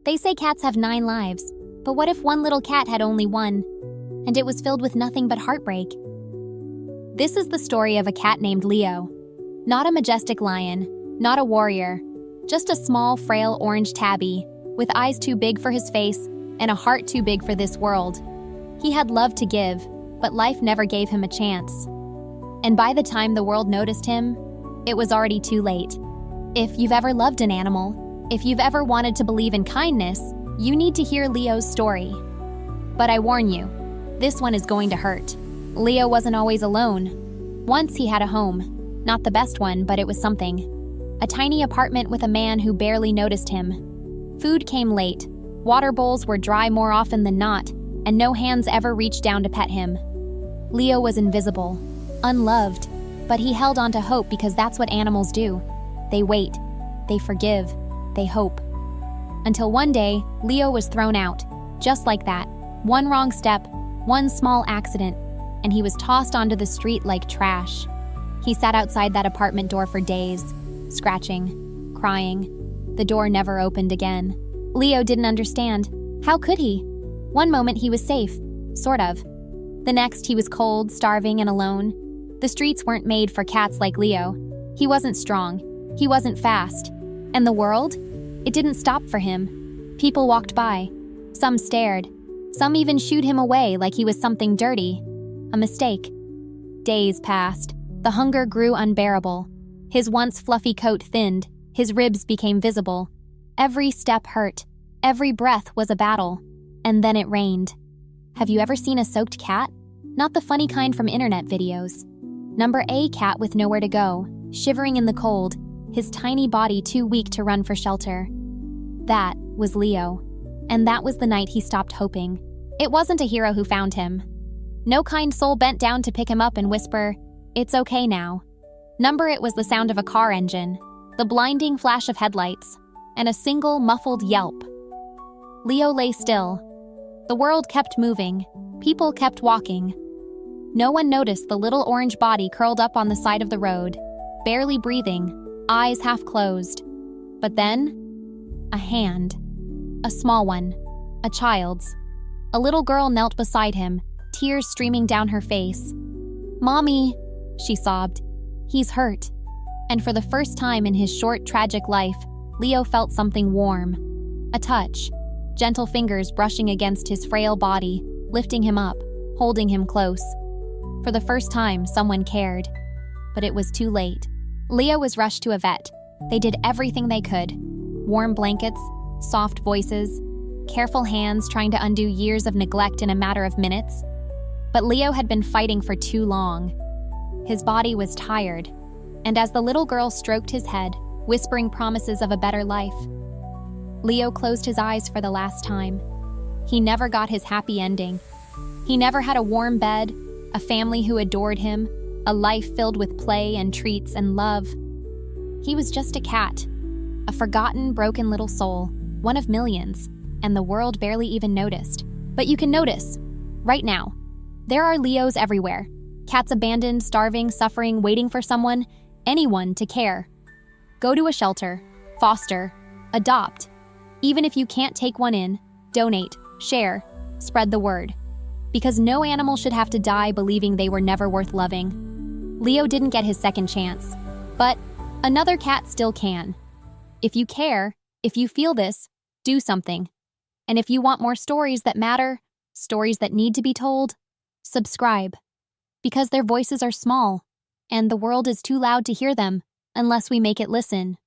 They say cats have 9 lives, but what if one little cat had only one, and it was filled with nothing but heartbreak? This is the story of a cat named Leo. Not a majestic lion, not a warrior, just a small, frail orange tabby, with eyes too big for his face and a heart too big for this world. He had love to give, but life never gave him a chance. And by the time the world noticed him, it was already too late. If you've ever loved an animal, if you've ever wanted to believe in kindness, you need to hear Leo's story. But I warn you, this one is going to hurt. Leo wasn't always alone. Once he had a home. Not the best one, but it was something. A tiny apartment with a man who barely noticed him. Food came late, water bowls were dry more often than not, and no hands ever reached down to pet him. Leo was invisible, unloved, but he held on to hope because that's what animals do. They wait, they forgive, they hope. Until one day, Leo was thrown out, just like that. One wrong step, one small accident, and he was tossed onto the street like trash. He sat outside that apartment door for days, scratching, crying. The door never opened again. Leo didn't understand. How could he? One moment he was safe, sort of. The next he was cold, starving, and alone. The streets weren't made for cats like Leo. He wasn't strong. He wasn't fast. And the world? It didn't stop for him. People walked by. Some stared. Some even shooed him away like he was something dirty. A mistake. Days passed. The hunger grew unbearable. His once fluffy coat thinned. His ribs became visible. Every step hurt. Every breath was a battle. And then it rained. Have you ever seen a soaked cat? Not the funny kind from internet videos. Number A cat with nowhere to go, shivering in the cold, his tiny body too weak to run for shelter. That was Leo. And that was the night he stopped hoping. It wasn't a hero who found him. No kind soul bent down to pick him up and whisper, "It's okay now." It was the sound of a car engine, the blinding flash of headlights, and a single muffled yelp. Leo lay still. The world kept moving. People kept walking. No one noticed the little orange body curled up on the side of the road, barely breathing, eyes half closed. But then, a hand. A small one. A child's. A little girl knelt beside him, tears streaming down her face. "Mommy," she sobbed. "He's hurt." And for the first time in his short, tragic life, Leo felt something warm. A touch. Gentle fingers brushing against his frail body, lifting him up, holding him close. For the first time, someone cared. But it was too late. Leo was rushed to a vet. They did everything they could. Warm blankets, soft voices, careful hands trying to undo years of neglect in a matter of minutes. But Leo had been fighting for too long. His body was tired. And as the little girl stroked his head, whispering promises of a better life, Leo closed his eyes for the last time. He never got his happy ending. He never had a warm bed, a family who adored him, a life filled with play and treats and love. He was just a cat, a forgotten, broken little soul, one of millions, and the world barely even noticed. But you can notice, right now. There are Leos everywhere. Cats abandoned, starving, suffering, waiting for someone, anyone to care. Go to a shelter, foster, adopt. Even if you can't take one in, donate, share, spread the word. Because no animal should have to die believing they were never worth loving. Leo didn't get his second chance, but another cat still can. If you care, if you feel this, do something. And if you want more stories that matter, stories that need to be told, subscribe. Because their voices are small, and the world is too loud to hear them unless we make it listen.